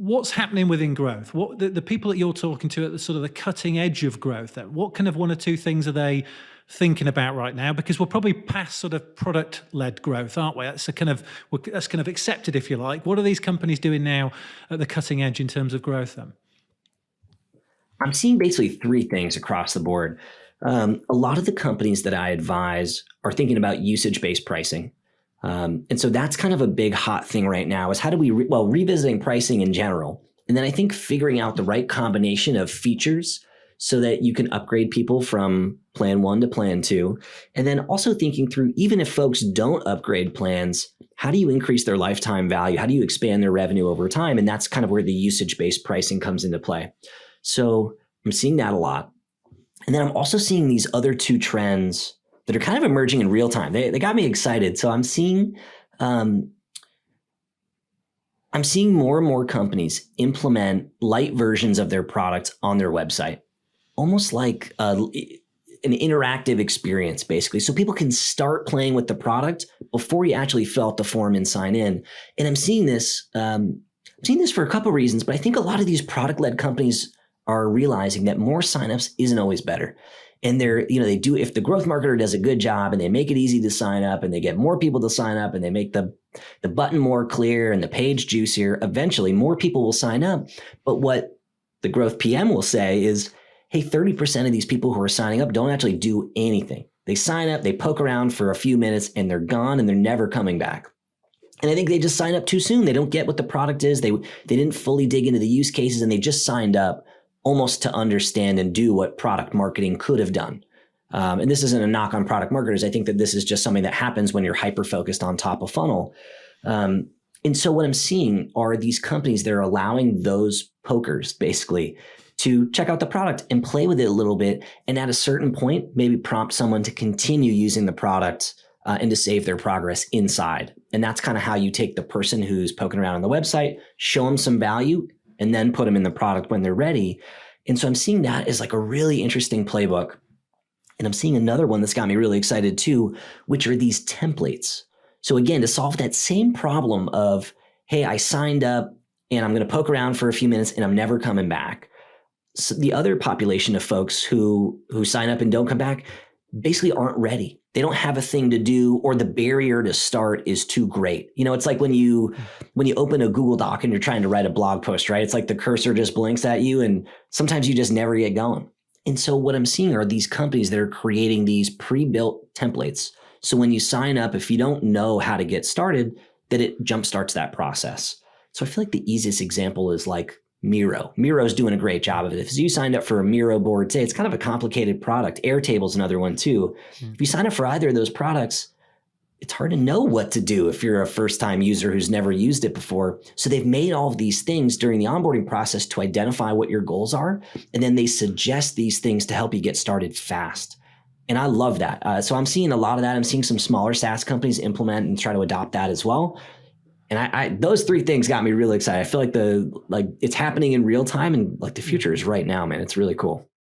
what's happening within growth? What the people that you're talking to at the sort of the cutting edge of growth, what kind of one or two things are they thinking about right now? Because we're probably past sort of product-led growth, aren't we? That's that's kind of accepted, if you like. What are these companies doing now at the cutting edge in terms of growth then? I'm seeing basically three things across the board. A lot of the companies that I advise are thinking about usage-based pricing. And so that's kind of a big hot thing right now is how do we, revisiting pricing in general. And then I think figuring out the right combination of features so that you can upgrade people from plan 1 to plan 2. And then also thinking through, even if folks don't upgrade plans, how do you increase their lifetime value? How do you expand their revenue over time? And that's kind of where the usage-based pricing comes into play. So I'm seeing that a lot. And then I'm also seeing these other two trends that are kind of emerging in real time. They got me excited. So I'm seeing more and more companies implement light versions of their products on their website, almost like an interactive experience, basically. So people can start playing with the product before you actually fill out the form and sign in. And I'm seeing this for a couple of reasons, but I think a lot of these product-led companies are realizing that more signups isn't always better. And they do, if the growth marketer does a good job and they make it easy to sign up and they get more people to sign up and they make the button more clear and the page juicier, eventually more people will sign up. But what the growth PM will say is, hey, 30% of these people who are signing up don't actually do anything. They sign up, they poke around for a few minutes and they're gone and they're never coming back. And I think they just sign up too soon. They don't get what the product is. They didn't fully dig into the use cases and they just signed up almost to understand and do what product marketing could have done. And this isn't a knock on product marketers. I think that this is just something that happens when you're hyper-focused on top of funnel. And so what I'm seeing are these companies that are allowing those pokers basically to check out the product and play with it a little bit. And at a certain point, maybe prompt someone to continue using the product and to save their progress inside. And that's kind of how you take the person who's poking around on the website, show them some value, and then put them in the product when they're ready. And so I'm seeing that as like a really interesting playbook. And I'm seeing another one that's got me really excited too, which are these templates. So again, to solve that same problem of, hey, I signed up and I'm going to poke around for a few minutes and I'm never coming back. So the other population of folks who sign up and don't come back basically aren't ready. They don't have a thing to do, or the barrier to start is too great. It's like when you open a Google Doc and you're trying to write a blog post, right? It's like the cursor just blinks at you and sometimes you just never get going. And so what I'm seeing are these companies that are creating these pre-built templates. So when you sign up, if you don't know how to get started, that it jumpstarts that process. So I feel like the easiest example is like Miro. Miro's doing a great job of it. If you signed up for a Miro board today, it's kind of a complicated product. Airtable's another one too. If you sign up for either of those products, it's hard to know what to do if you're a first-time user who's never used it before. So they've made all of these things during the onboarding process to identify what your goals are, and then they suggest these things to help you get started fast. And I love that. So I'm seeing a lot of that. I'm seeing some smaller SaaS companies implement and try to adopt that as well. And I those three things got me really excited. I feel like it's happening in real time, and like the future is right now, man. It's really cool.